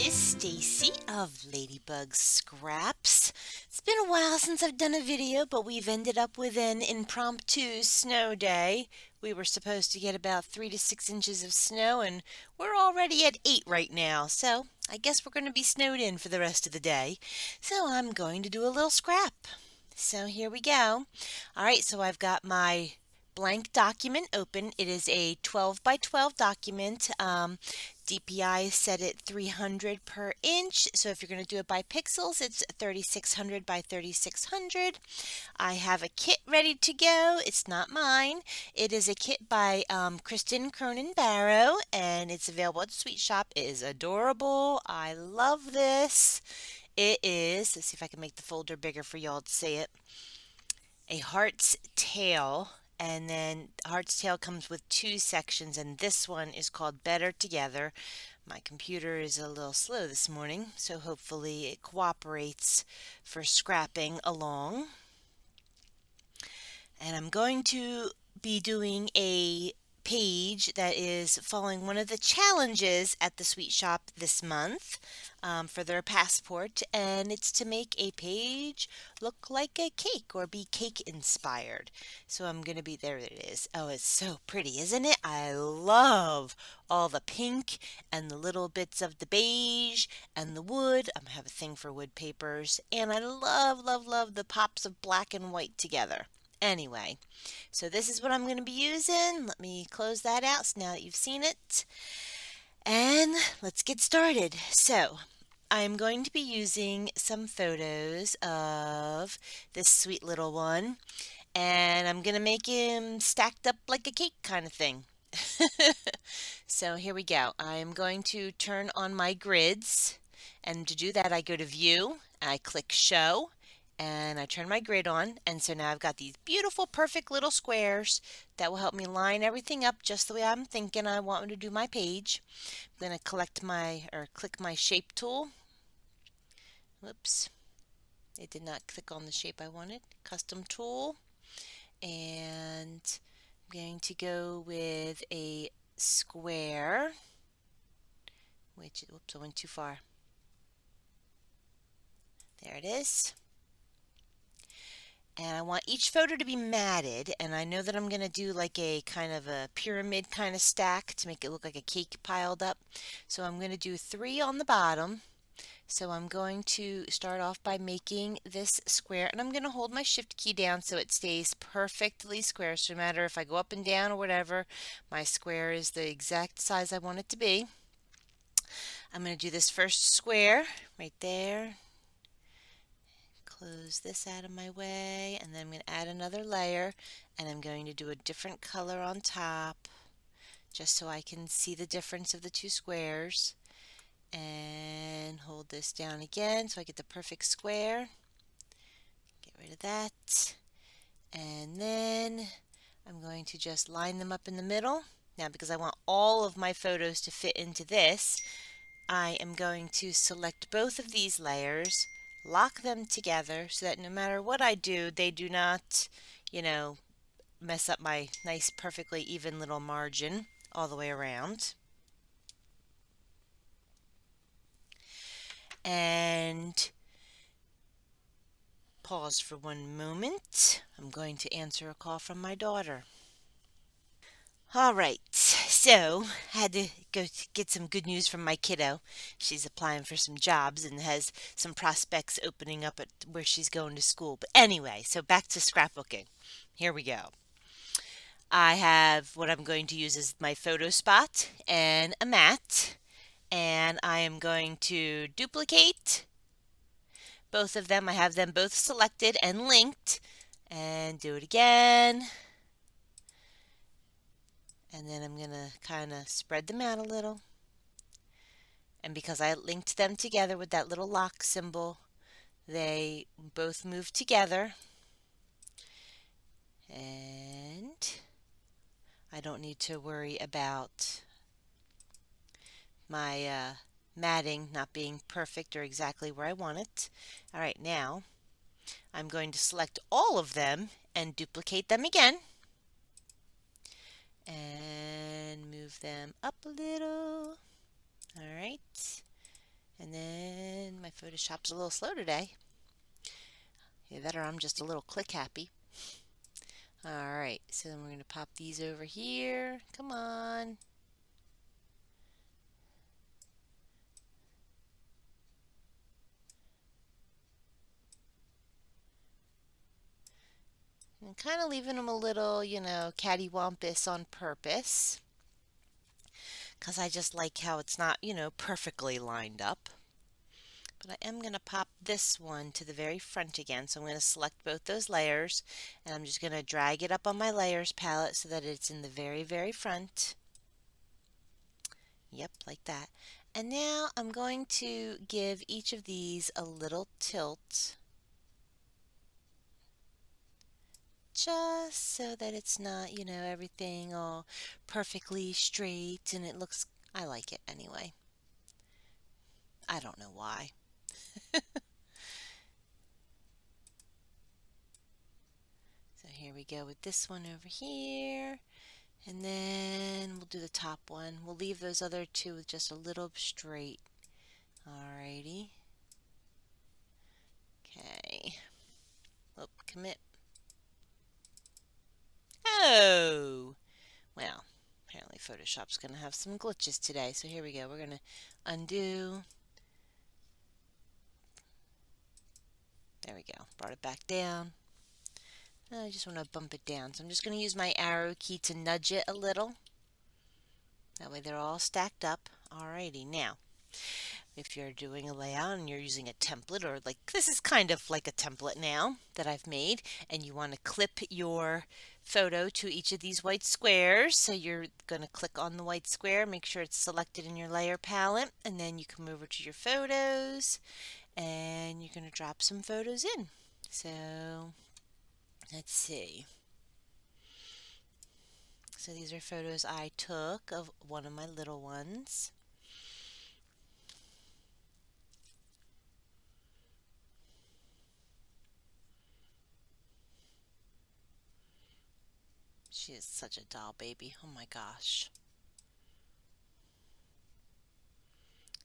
is Stacy of Ladybug Scraps. It's been a while since I've done a video, but we've ended up with an impromptu snow day. We were supposed to get about 3 to 6 inches of snow, and we're already at 8 right now, so I guess we're going to be snowed in for the rest of the day. So I'm going to do a little scrap. So here we go. All right, so I've got my blank document open. It is a 12 by 12 document. DPI is set at 300 per inch. So if you're going to do it by pixels, it's 3600 by 3600. I have a kit ready to go. It's not mine. It is a kit by Kristen Cronin Barrow, and it's available at the Sweet Shop. It is adorable. I love this. It is, let's see if I can make the folder bigger for y'all to see it, a heart's tail. And then Heart's Tail comes with 2 sections, and this one is called Better Together. My computer is a little slow this morning, so hopefully it cooperates for scrapping along. And I'm going to be doing a page that is following one of the challenges at the Sweet Shop this month for their passport, and it's to make a page look like a cake or be cake inspired. So I'm going to be, there it is. Oh, it's so pretty, isn't it? I love all the pink and the little bits of the beige and the wood. I have a thing for wood papers, and I love, love, love the pops of black and white together. Anyway, so this is what I'm going to be using. Let me close that out so now that you've seen it. And let's get started. So I'm going to be using some photos of this sweet little one. And I'm going to make him stacked up like a cake kind of thing. So here we go. I'm going to turn on my grids. And to do that, I go to View, I click Show, and I turn my grid on, and so now I've got these beautiful perfect little squares that will help me line everything up just the way I'm thinking I want to do my page. I'm going to click my shape tool. Whoops, it did not click on the shape I wanted. Custom tool, and I'm going to go with a square, which, whoops, I went too far. There it is. And I want each photo to be matted, and I know that I'm going to do like a kind of a pyramid kind of stack to make it look like a cake piled up. So I'm going to do 3 on the bottom. So I'm going to start off by making this square, and I'm going to hold my shift key down so it stays perfectly square. So no matter if I go up and down or whatever, my square is the exact size I want it to be. I'm going to do this first square right there. Close this out of my way, and then I'm going to add another layer, and I'm going to do a different color on top just so I can see the difference of the 2 squares, and hold this down again so I get the perfect square. Get rid of that, and then I'm going to just line them up in the middle. Now, because I want all of my photos to fit into this, I am going to select both of these layers, lock them together so that no matter what I do, they do not, mess up my nice perfectly even little margin all the way around. And pause for one moment. I'm going to answer a call from my daughter. All right, so I had to go get some good news from my kiddo. She's applying for some jobs and has some prospects opening up at where she's going to school. But anyway, so back to scrapbooking. Here we go. I have what I'm going to use as my photo spot and a mat. And I am going to duplicate both of them. I have them both selected and linked. And do it again. And then I'm going to kind of spread them out a little. And because I linked them together with that little lock symbol, they both move together. And I don't need to worry about my matting not being perfect or exactly where I want it. All right, now I'm going to select all of them and duplicate them again. And move them up a little. All right. And then my Photoshop's a little slow today. Either that or I'm just a little click happy. Alright, so then we're going to pop these over here. Come on. And kind of leaving them a little, cattywampus on purpose. Because I just like how it's not, perfectly lined up. But I am going to pop this one to the very front again. So I'm going to select both those layers. And I'm just going to drag it up on my layers palette so that it's in the very, very front. Yep, like that. And now I'm going to give each of these a little tilt. Just so that it's not, everything all perfectly straight and it looks, I like it anyway. I don't know why. So here we go with this one over here. And then we'll do the top one. We'll leave those other two with just a little straight. Alrighty. Okay. Oh, commit. Oh! Well, apparently Photoshop's going to have some glitches today. So here we go. We're going to undo. There we go. Brought it back down. I just want to bump it down. So I'm just going to use my arrow key to nudge it a little. That way they're all stacked up. Alrighty, now, if you're doing a layout and you're using a template, or like this is kind of like a template now that I've made, and you want to clip your photo to each of these white squares. So you're going to click on the white square, make sure it's selected in your layer palette, and then you come over to your photos, and you're going to drop some photos in. So let's see. So these are photos I took of one of my little ones. She is such a doll baby. Oh my gosh.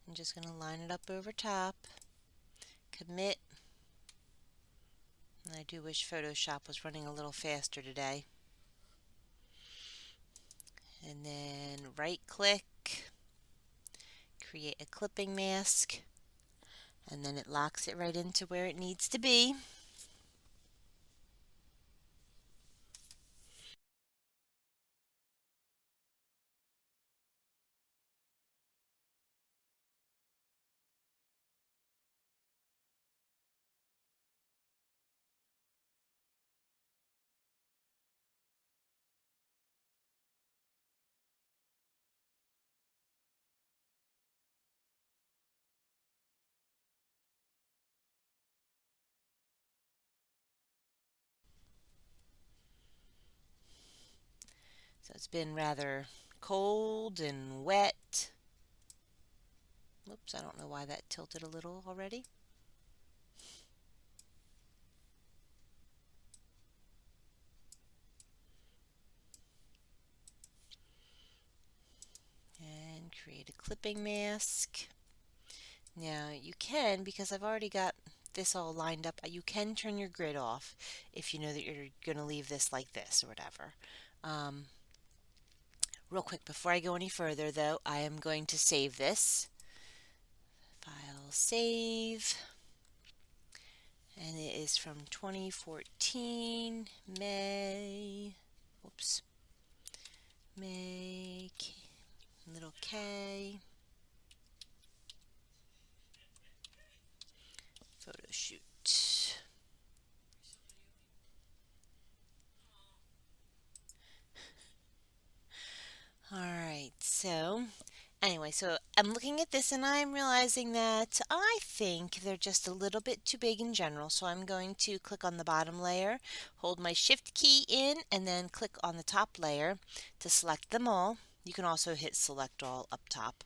I'm just going to line it up over top. Commit. And I do wish Photoshop was running a little faster today. And then right click, create a clipping mask, and then it locks it right into where it needs to be. So it's been rather cold and wet. Whoops, I don't know why that tilted a little already. And create a clipping mask. Now you can, because I've already got this all lined up, you can turn your grid off if you know that you're going to leave this like this or whatever. Real quick, before I go any further though, I am going to save this. File, save. And it is from 2014, May, whoops, May, little K, photo shoot. Alright, so anyway, so I'm looking at this and I'm realizing that I think they're just a little bit too big in general. So I'm going to click on the bottom layer, hold my shift key in, and then click on the top layer to select them all. You can also hit select all up top.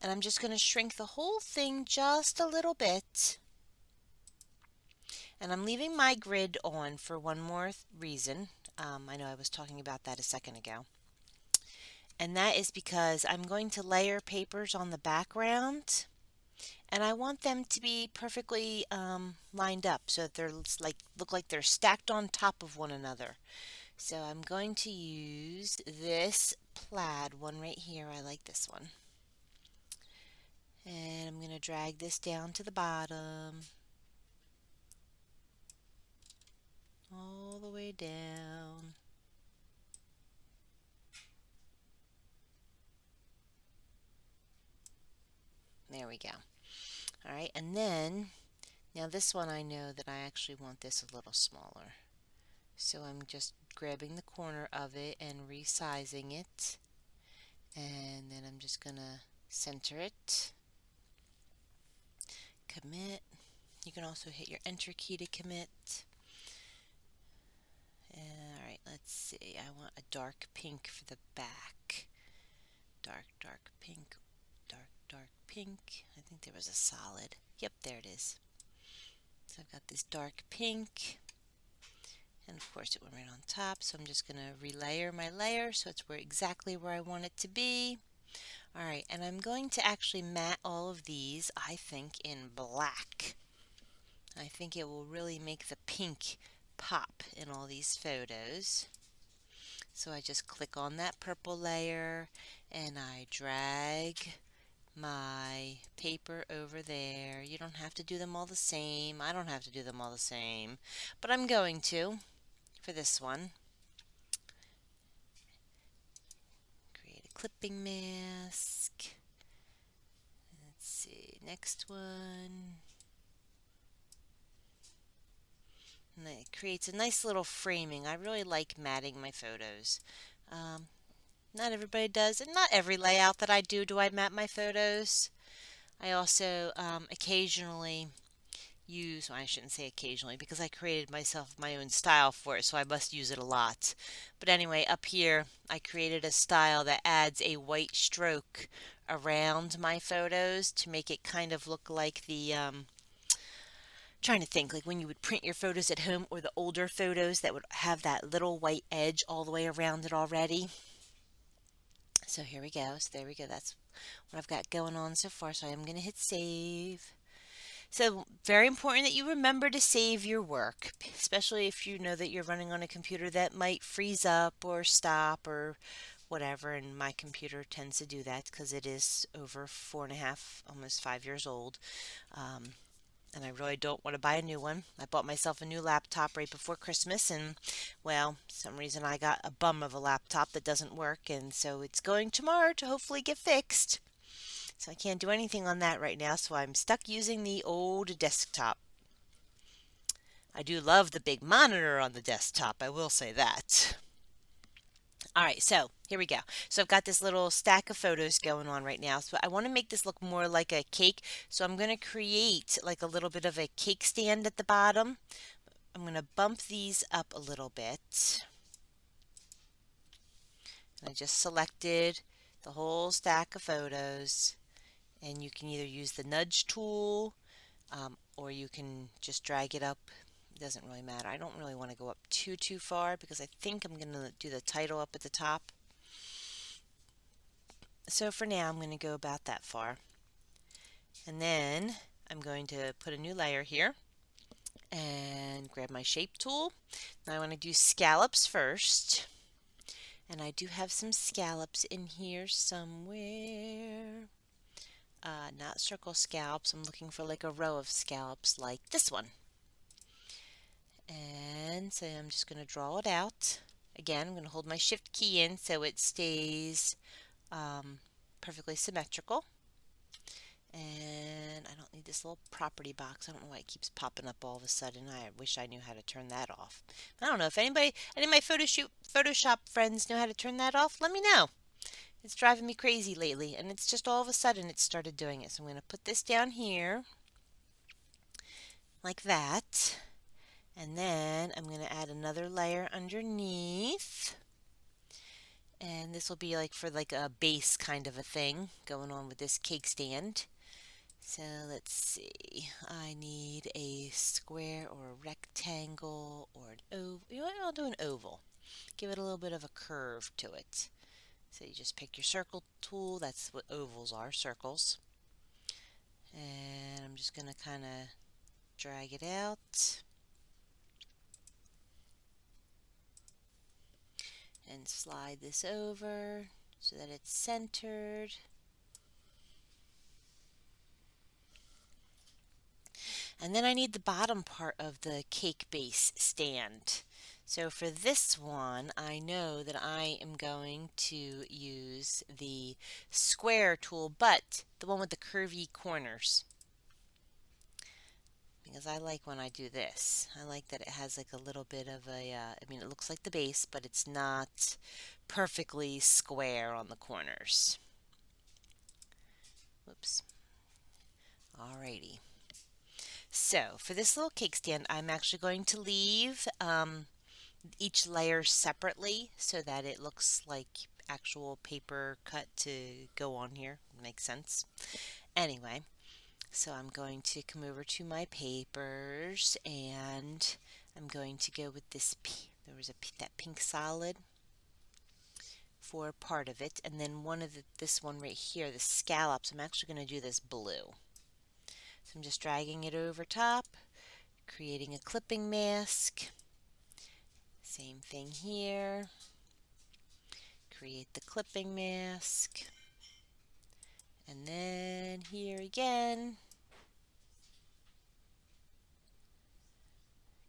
And I'm just going to shrink the whole thing just a little bit. And I'm leaving my grid on for one more reason. I know I was talking about that a second ago. And that is because I'm going to layer papers on the background. And I want them to be perfectly lined up so that they're like look like they're stacked on top of one another. So I'm going to use this plaid one right here. I like this one. And I'm going to drag this down to the bottom, all the way down. There we go. All right, and then now this one I know that I actually want this a little smaller. So I'm just grabbing the corner of it and resizing it. And then I'm just going to center it. Commit. You can also hit your enter key to commit. Alright, let's see. I want a dark pink for the back. Dark, dark pink. Dark, dark pink. I think there was a solid. Yep, there it is. So I've got this dark pink. And of course it went right on top. So I'm just going to relayer my layer so it's exactly where I want it to be. Alright, and I'm going to actually matte all of these, I think, in black. I think it will really make the pink pop in all these photos. So I just click on that purple layer and I drag my paper over there. You don't have to do them all the same. I don't have to do them all the same, but I'm going to for this one. Create a clipping mask. Let's see, next one. And it creates a nice little framing. I really like matting my photos. Not everybody does, and not every layout that I do I matte my photos. I also occasionally use, well, I shouldn't say occasionally because I created myself my own style for it, so I must use it a lot. But anyway, up here I created a style that adds a white stroke around my photos to make it kind of look like the trying to think like when you would print your photos at home, or the older photos that would have that little white edge all the way around it already. So here we go. So there we go. That's what I've got going on so far. So I am going to hit save. So very important that you remember to save your work, especially if you know that you're running on a computer that might freeze up or stop or whatever. And my computer tends to do that because it is over 4.5, almost 5 years old. And I really don't want to buy a new one. I bought myself a new laptop right before Christmas, and well, some reason I got a bum of a laptop that doesn't work, and so it's going tomorrow to hopefully get fixed. So I can't do anything on that right now, so I'm stuck using the old desktop. I do love the big monitor on the desktop, I will say that. All right, so here we go. So I've got this little stack of photos going on right now. So I want to make this look more like a cake. So I'm going to create like a little bit of a cake stand at the bottom. I'm going to bump these up a little bit. And I just selected the whole stack of photos. And you can either use the nudge tool or you can just drag it up. It doesn't really matter. I don't really want to go up too far because I think I'm going to do the title up at the top. So for now I'm going to go about that far. And then I'm going to put a new layer here and grab my shape tool. Now I want to do scallops first. And I do have some scallops in here somewhere. Not circle scallops. I'm looking for like a row of scallops like this one. And so I'm just going to draw it out. Again, I'm going to hold my shift key in so it stays perfectly symmetrical. And I don't need this little property box. I don't know why it keeps popping up all of a sudden. I wish I knew how to turn that off. I don't know if any of my Photoshop friends know how to turn that off. Let me know. It's driving me crazy lately, and it's just all of a sudden it started doing it. So I'm going to put this down here like that. And then I'm going to add another layer underneath. And this will be like for like a base kind of a thing going on with this cake stand. So let's see. I need a square or a rectangle or an oval. You know what? I'll do an oval. Give it a little bit of a curve to it. So you just pick your circle tool. That's what ovals are, circles. And I'm just going to kind of drag it out and slide this over so that it's centered. And then I need the bottom part of the cake base stand. So for this one, I know that I am going to use the square tool, but the one with the curvy corners. Because I like when I do this. I like that it has like a little bit of a, I mean, it looks like the base, but it's not perfectly square on the corners. Whoops. Alrighty. So for this little cake stand, I'm actually going to leave each layer separately so that it looks like actual paper cut to go on here. Makes sense. Anyway, so I'm going to come over to my papers and I'm going to go with this. There was that pink solid for part of it, and then this one right here, the scallops. I'm actually going to do this blue. So I'm just dragging it over top, creating a clipping mask. Same thing here. Create the clipping mask. And then here again.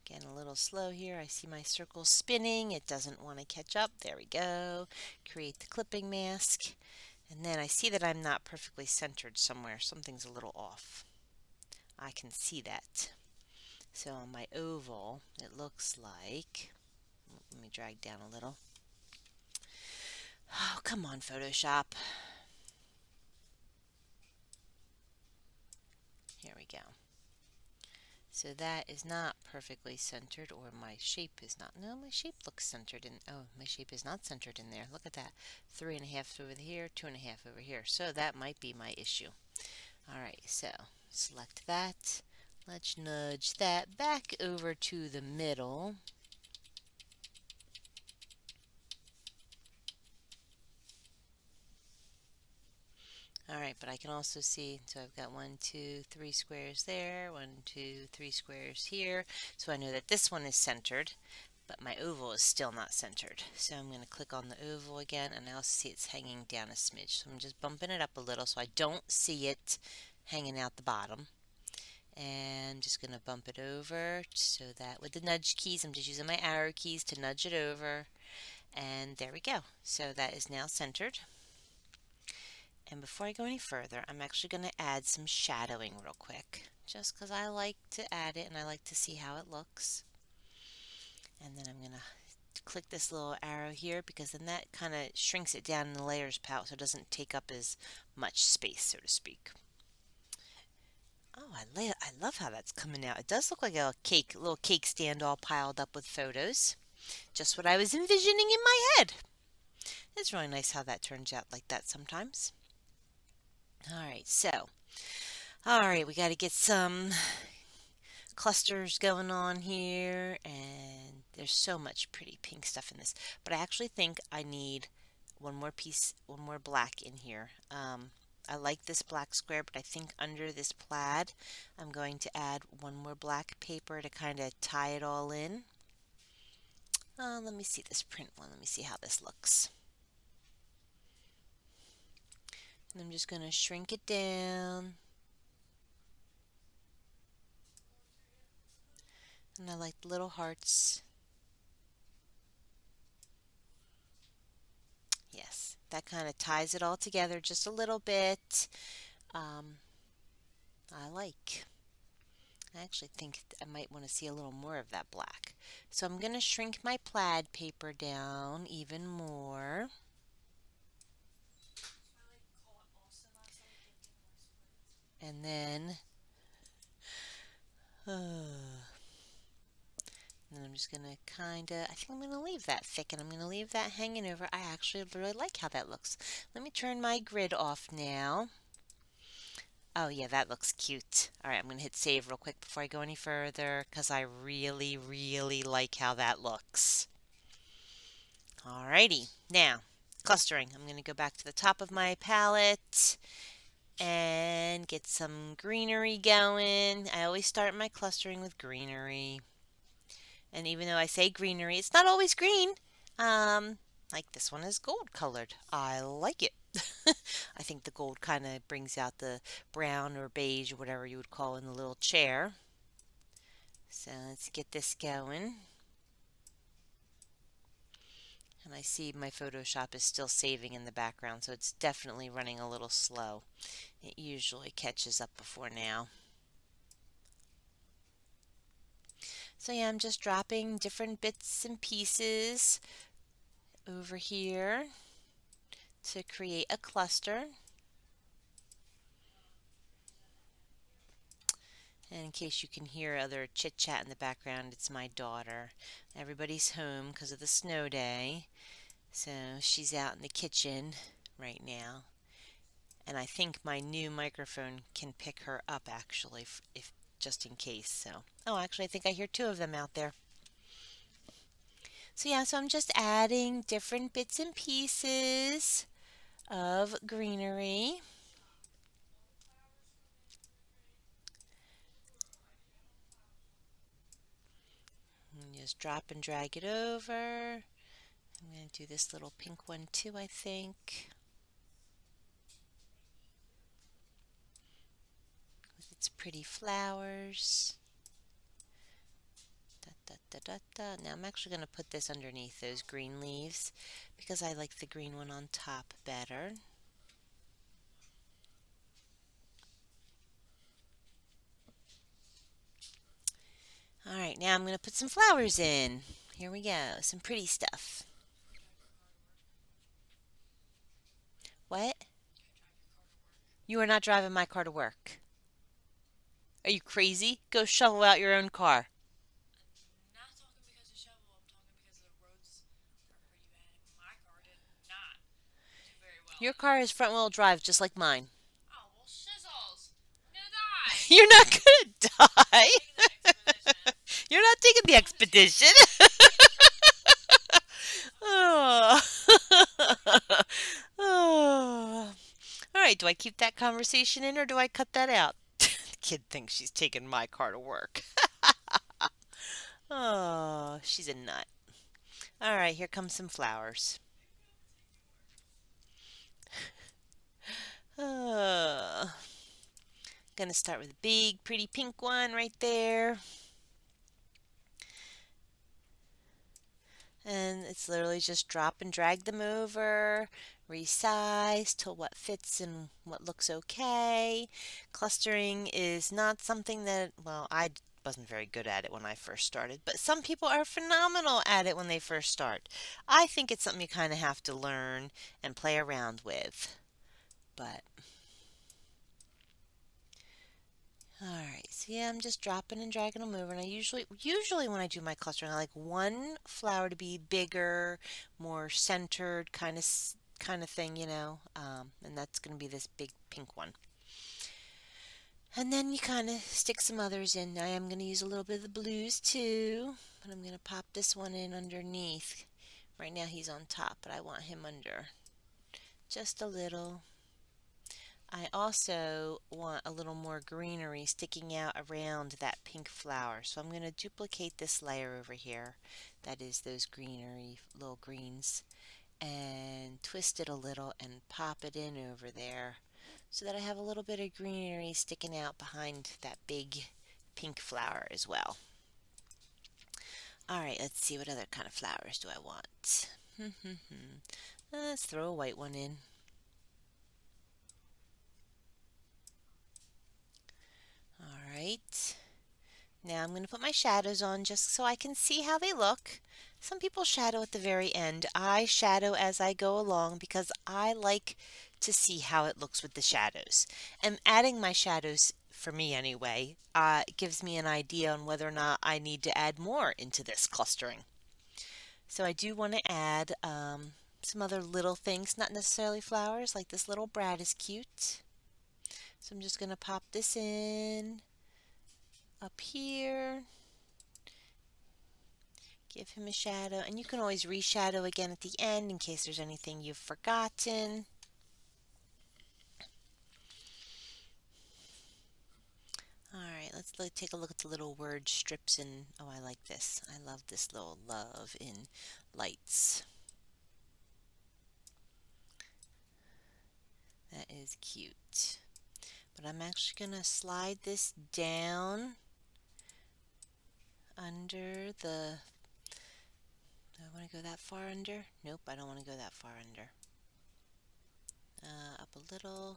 Getting a little slow here. I see my circle spinning. It doesn't want to catch up. There we go. Create the clipping mask. And then I see that I'm not perfectly centered somewhere. Something's a little off. I can see that. So on my oval, it looks like, let me drag down a little. Oh, come on, Photoshop. Here we go. So that is not perfectly centered, or my shape is not. No, my shape looks centered in. Oh, my shape is not centered in there. Look at that. 3.5 over here, 2.5 over here. So that might be my issue. All right, so select that. Let's nudge that back over to the middle. All right, but I can also see, so I've got 1, 2, 3 squares there, 1, 2, 3 squares here. So I know that this one is centered, but my oval is still not centered. So I'm going to click on the oval again, and I also see it's hanging down a smidge. So I'm just bumping it up a little so I don't see it hanging out the bottom. And just going to bump it over so that with the nudge keys, I'm just using my arrow keys to nudge it over. And there we go. So that is now centered. And before I go any further, I'm actually going to add some shadowing real quick, just because I like to add it and I like to see how it looks. And then I'm going to click this little arrow here, because then that kind of shrinks it down in the layers palette so it doesn't take up as much space, so to speak. Oh, I love how that's coming out. It does look like a little cake stand all piled up with photos. Just what I was envisioning in my head. It's really nice how that turns out like that sometimes. Alright, we got to get some clusters going on here, and there's so much pretty pink stuff in this. But I actually think I need one more black in here. I like this black square, but I think under this plaid, I'm going to add one more black paper to kind of tie it all in. Let me see this print one. Let me see how this looks. And I'm just going to shrink it down. And I like the little hearts. Yes, that kind of ties it all together just a little bit. I actually think I might want to see a little more of that black. So I'm going to shrink my plaid paper down even more. And then, I'm just going to I think I'm going to leave that thick, and I'm going to leave that hanging over. I actually really like how that looks. Let me turn my grid off now. Oh yeah, that looks cute. Alright, I'm going to hit save real quick before I go any further, because I really, really like how that looks. Alrighty, now, clustering. I'm going to go back to the top of my palette, and get some greenery going. I always start my clustering with greenery. And even though I say greenery, it's not always green. Um, like this one is gold colored. I like it. I think the gold kind of brings out the brown or beige or whatever you would call in the little chair. So let's get this going. And I see my Photoshop is still saving in the background, so it's definitely running a little slow. It usually catches up before now. So yeah, I'm just dropping different bits and pieces over here to create a cluster. And in case you can hear other chit chat in the background, it's my daughter. Everybody's home because of the snow day, so she's out in the kitchen right now. And I think my new microphone can pick her up actually, if just in case. So, oh, actually, I think I hear two of them out there. So yeah, so I'm just adding different bits and pieces of greenery. And just drop and drag it over. I'm going to do this little pink one too, I think, with its pretty flowers. Da, da, da, da, da. Now I'm actually going to put this underneath those green leaves because I like the green one on top better. Alright, now I'm going to put some flowers in. Here we go, some pretty stuff. What? You are not driving my car to work. Are you crazy? Go shovel out your own car. Your car is front wheel drive just like mine. You're not gonna die. You're not taking the expedition. Oh. Oh. All right, do I keep that conversation in or do I cut that out? The kid thinks she's taking my car to work. Oh, she's a nut. All right, here comes some flowers. Oh. Gonna start with a big, pretty pink one right there. And it's literally just drop and drag them over, resize till what fits and what looks okay. Clustering is not something that, well, I wasn't very good at it when I first started, but some people are phenomenal at it when they first start. I think it's something you kind of have to learn and play around with. But alright, so yeah, I'm just dropping and dragging them over, and I usually when I do my clustering, I like one flower to be bigger, more centered kind of thing, and that's going to be this big pink one. And then you kind of stick some others in. I am going to use a little bit of the blues too, but I'm going to pop this one in underneath. Right now he's on top, but I want him under just a little. I also want a little more greenery sticking out around that pink flower. So I'm going to duplicate this layer over here. That is those greenery, little greens. And twist it a little and pop it in over there. So that I have a little bit of greenery sticking out behind that big pink flower as well. Alright, let's see what other kind of flowers do I want. Let's throw a white one in. Alright. Now I'm going to put my shadows on just so I can see how they look. Some people shadow at the very end. I shadow as I go along because I like to see how it looks with the shadows. And adding my shadows, for me anyway, gives me an idea on whether or not I need to add more into this clustering. So I do want to add some other little things, not necessarily flowers, like this little brad is cute. So I'm just going to pop this in up here. Give him a shadow, and you can always reshadow again at the end in case there's anything you've forgotten. take a look at the little word strips and oh, I like this. I love this little love in lights. That is cute. But I'm actually going to slide this down under the... Do I want to go that far under? Nope, I don't want to go that far under. Up a little.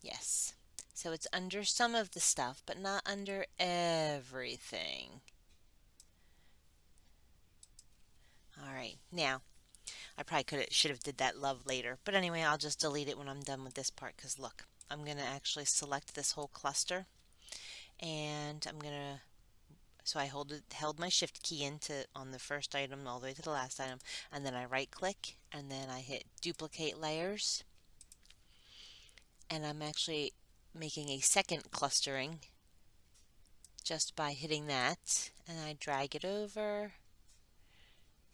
Yes. So it's under some of the stuff, but not under everything. All right, now I probably should have did that love later, but anyway, I'll just delete it when I'm done with this part because look, I'm going to actually select this whole cluster and I'm going to, so I held my shift key on the first item all the way to the last item, and then I right click and then I hit duplicate layers, and I'm actually making a second clustering just by hitting that, and I drag it over.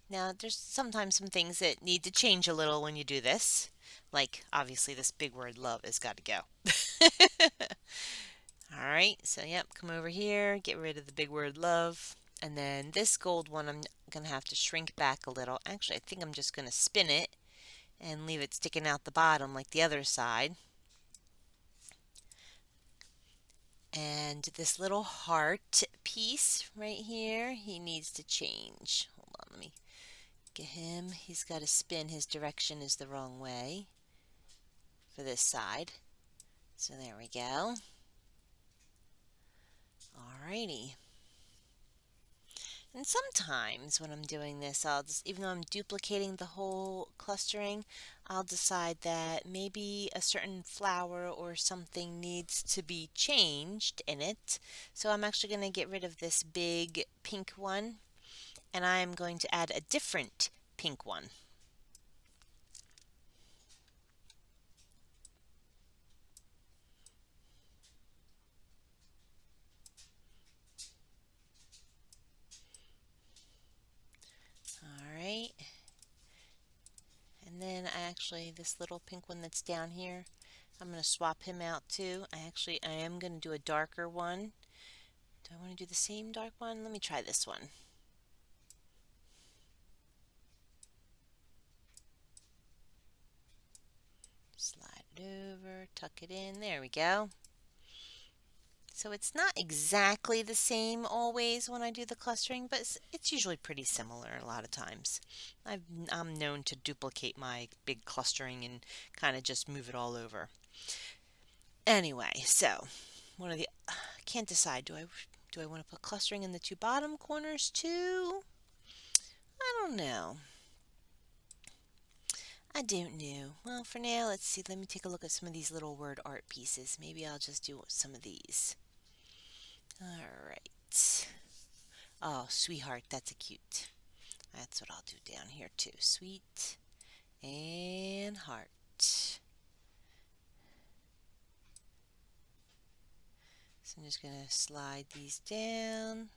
Now, there's sometimes some things that need to change a little when you do this. Like, obviously, this big word love has got to go. Alright, so yep, come over here, get rid of the big word love. And then this gold one, I'm going to have to shrink back a little. Actually, I think I'm just going to spin it and leave it sticking out the bottom like the other side. And this little heart piece right here, he needs to change. Hold on, let me get him. He's got to spin. His direction is the wrong way for this side. So there we go. Alrighty. And sometimes when I'm doing this, I'll just, even though I'm duplicating the whole clustering, I'll decide that maybe a certain flower or something needs to be changed in it. So I'm actually going to get rid of this big pink one, and I'm going to add a different pink one. Alright. And then this little pink one that's down here, I'm going to swap him out too. I am going to do a darker one. Do I want to do the same dark one? Let me try this one. Slide it over, tuck it in. There we go. So it's not exactly the same always when I do the clustering, but it's usually pretty similar a lot of times. I'm known to duplicate my big clustering and kind of just move it all over. Anyway, so I can't decide. Do I want to put clustering in the two bottom corners too? I don't know. I don't know. Well, for now, let's see. Let me take a look at some of these little word art pieces. Maybe I'll just do some of these. Alright. Oh, sweetheart, that's a cute. That's what I'll do down here too. Sweet and heart. So I'm just going to slide these down.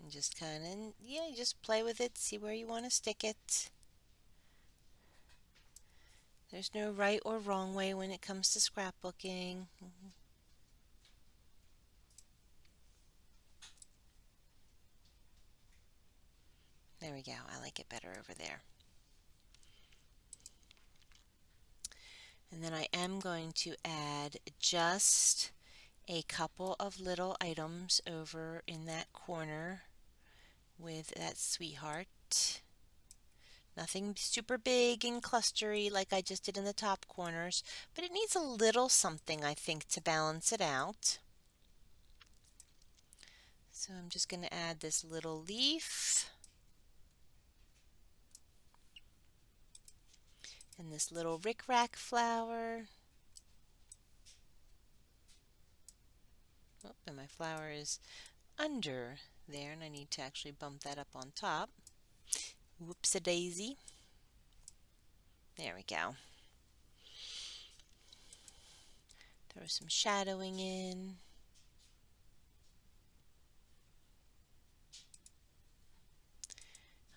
And just kind of, yeah, just play with it, see where you want to stick it. There's no right or wrong way when it comes to scrapbooking. There we go. I like it better over there. And then I am going to add just a couple of little items over in that corner with that sweetheart. Nothing super big and clustery like I just did in the top corners, but it needs a little something, I think, to balance it out. So I'm just going to add this little leaf and this little rickrack flower. Oh, and my flower is under there, and I need to actually bump that up on top. Whoops-a-daisy. There we go. Throw some shadowing in.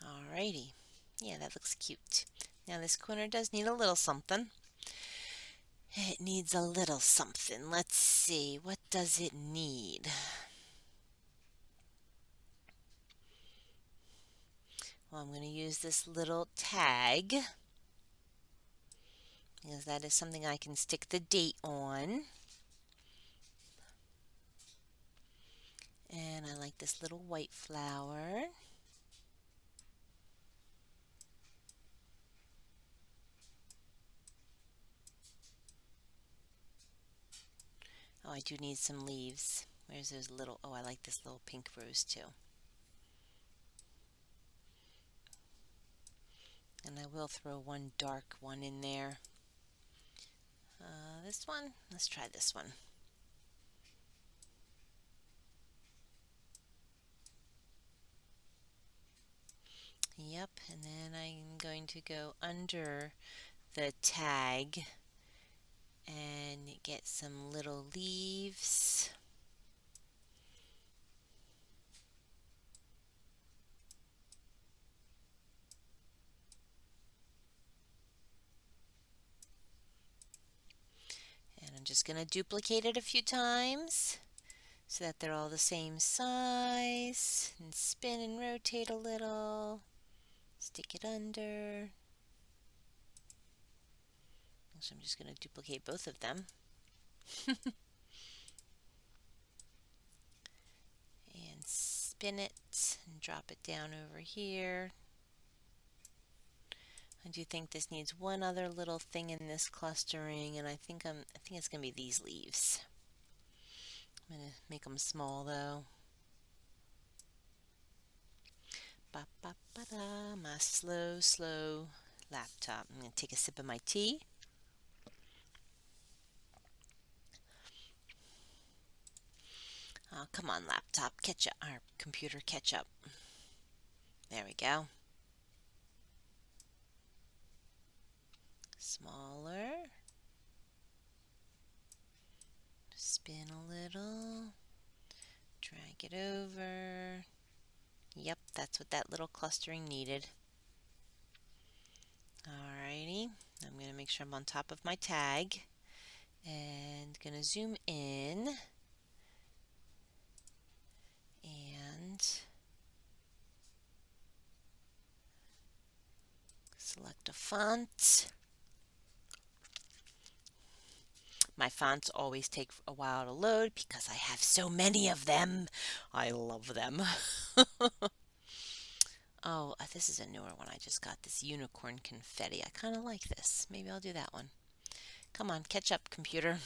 Alrighty. Yeah, that looks cute. Now this corner does need a little something. It needs a little something. Let's see, what does it need? Well, I'm going to use this little tag because that is something I can stick the date on. And I like this little white flower. Oh, I do need some leaves. Where's those little, oh, I like this little pink rose too. And I will throw one dark one in there. This one? Let's try this one. Yep, and then I'm going to go under the tag and get some little leaves. And I'm just going to duplicate it a few times so that they're all the same size, and spin and rotate a little, stick it under. So I'm just going to duplicate both of them. And spin it and drop it down over here. I do think this needs one other little thing in this clustering, and I think it's going to be these leaves. I'm going to make them small though. Ba ba ba da, my slow laptop. I'm going to take a sip of my tea. Oh, come on, laptop, catch up. Our computer, catch up. There we go. Smaller. Spin a little. Drag it over. Yep, that's what that little clustering needed. Alrighty, I'm going to make sure I'm on top of my tag and going to zoom in and select a font. My fonts always take a while to load because I have so many of them. I love them. Oh, this is a newer one. I just got this unicorn confetti. I kind of like this. Maybe I'll do that one. Come on, catch up, computer.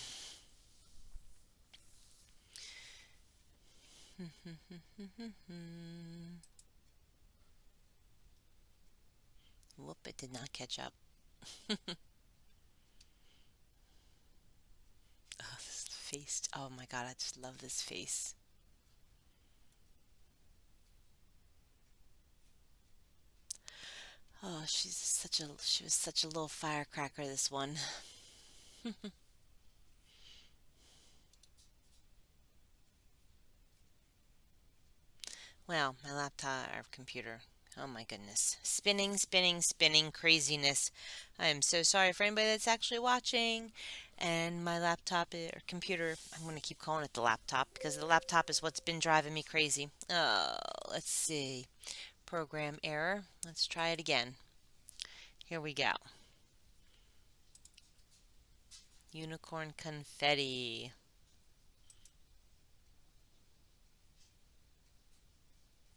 Whoop, it did not catch up. Oh, this face. Oh my god, I just love this face. Oh, she was such a little firecracker, this one. Well, my laptop or computer. Oh my goodness. Spinning, spinning, spinning craziness. I am so sorry for anybody that's actually watching. And my laptop or computer, I'm going to keep calling it the laptop because the laptop is what's been driving me crazy. Oh, let's see. Program error. Let's try it again. Here we go. Unicorn confetti.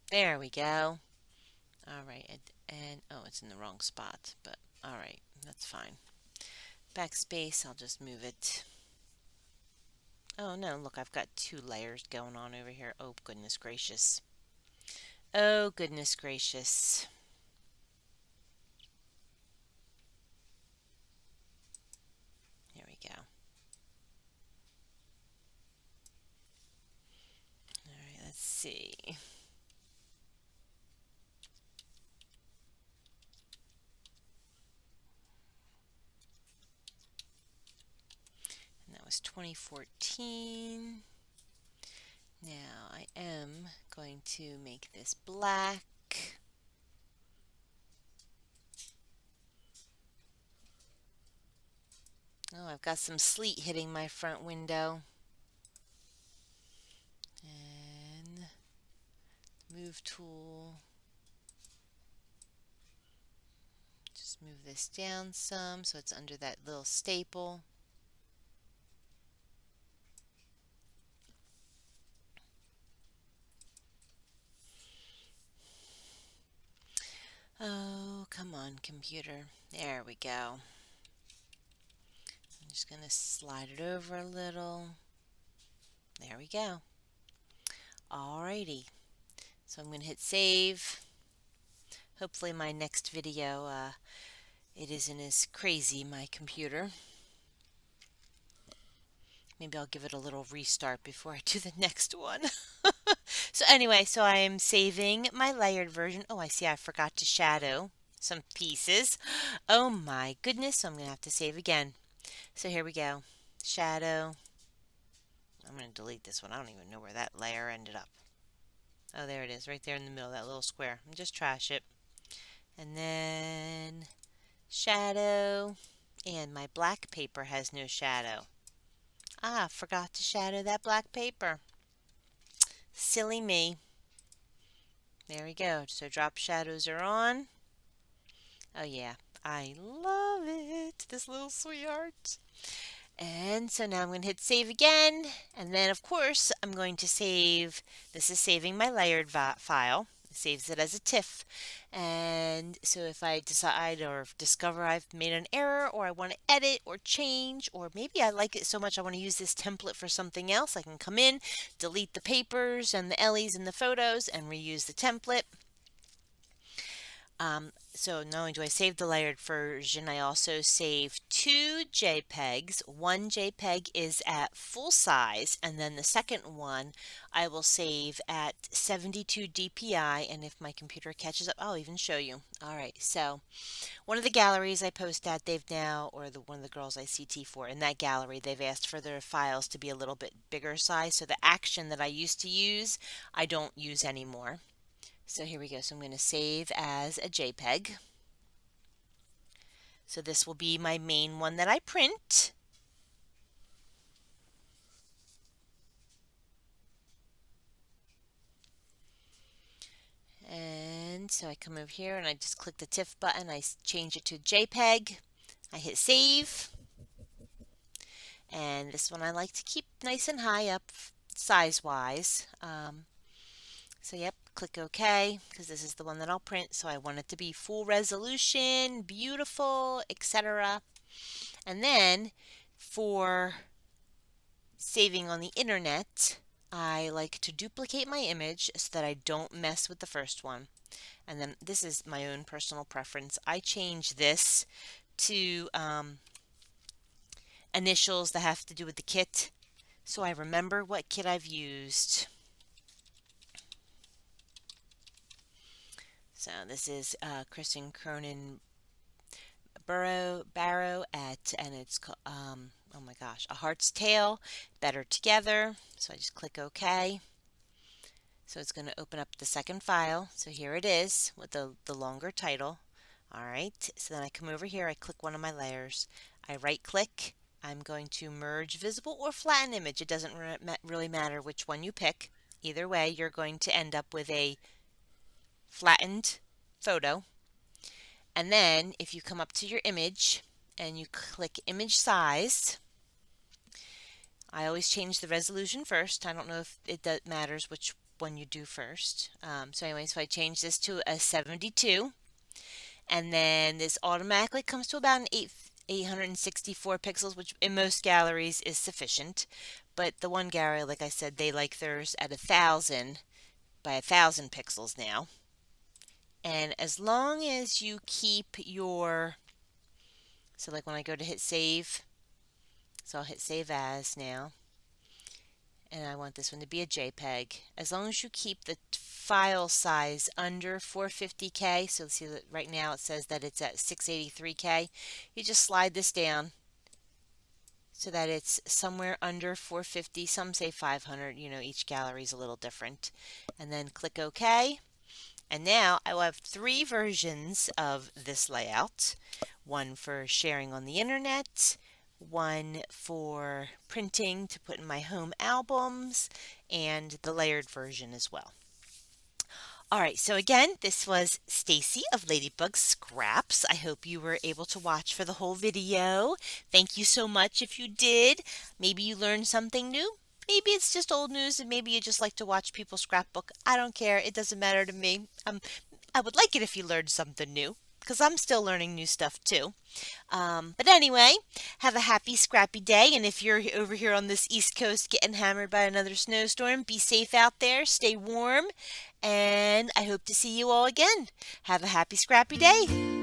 There we go. All right, and oh, it's in the wrong spot, but all right, that's fine. Backspace, I'll just move it. Oh no, look, I've got two layers going on over here. Oh, goodness gracious. Oh, goodness gracious. Here we go. All right, let's see. And that was 2014. Now I am going to make this black. Oh, I've got some sleet hitting my front window. And move tool. Just move this down some so it's under that little staple. Oh, come on, computer. There we go. I'm just going to slide it over a little. There we go. Alrighty. So I'm going to hit save. Hopefully my next video, it isn't as crazy, my computer. Maybe I'll give it a little restart before I do the next one. So anyway, so I am saving my layered version. Oh, I see I forgot to shadow some pieces. Oh my goodness, so I'm going to have to save again. So here we go. Shadow. I'm going to delete this one. I don't even know where that layer ended up. Oh, there it is, right there in the middle, that little square. And just trash it. And then shadow. And my black paper has no shadow. Ah, forgot to shadow that black paper. Silly me. There we go. So drop shadows are on. Oh yeah, I love it. This little sweetheart. And so now I'm going to hit save again. And then of course I'm going to save. This is saving my layered file. It saves it as a TIFF. And so if I decide or discover I've made an error or I want to edit or change, or maybe I like it so much I want to use this template for something else, I can come in, delete the papers and the Ellies and the photos and reuse the template. So not only do I save the layered version, I also save two JPEGs. One JPEG is at full size, and then the second one I will save at 72 DPI, and if my computer catches up, I'll even show you. Alright, so one of the galleries I post at, they've now, or one of the girls I CT for, in that gallery, they've asked for their files to be a little bit bigger size, so the action that I used to use, I don't use anymore. So here we go. So I'm going to save as a JPEG. So this will be my main one that I print. And so I come over here and I just click the TIFF button. I change it to JPEG. I hit save. And this one I like to keep nice and high up size-wise. So yep, click OK because this is the one that I'll print. So I want it to be full resolution, beautiful, etc. And then for saving on the internet, I like to duplicate my image so that I don't mess with the first one. And then this is my own personal preference. I change this to initials that have to do with the kit so I remember what kit I've used. So this is Kristen Cronin Barrow at, and it's called, oh my gosh, A Heart's Tale, Better Together. So I just click OK. So it's going to open up the second file. So here it is with the longer title. Alright, so then I come over here, I click one of my layers. I right click. I'm going to merge visible or flatten image. It doesn't really matter which one you pick. Either way, you're going to end up with a flattened photo. And then if you come up to your image and you click image size, I always change the resolution first. I don't know if it matters which one you do first. So anyway, so I change this to a 72, and then this automatically comes to about an 864 pixels, which in most galleries is sufficient. But the one gallery, like I said, they like theirs at 1,000 by 1,000 pixels now. And as long as you keep your, so like when I go to hit save, so I'll hit save as now, and I want this one to be a JPEG. As long as you keep the file size under 450K, so see that right now it says that it's at 683K, you just slide this down so that it's somewhere under 450. Some say 500, you know, each gallery is a little different. And then click OK. And now I will have 3 versions of this layout. One for sharing on the internet, one for printing to put in my home albums, and the layered version as well. All right, so again, this was Stacy of Ladybug Scraps. I hope you were able to watch for the whole video. Thank you so much if you did. Maybe you learned something new. Maybe it's just old news and maybe you just like to watch people scrapbook. I don't care. It doesn't matter to me. I would like it if you learned something new because I'm still learning new stuff too. But anyway, have a happy, scrappy day. And if you're over here on this East Coast getting hammered by another snowstorm, be safe out there, stay warm, and I hope to see you all again. Have a happy, scrappy day.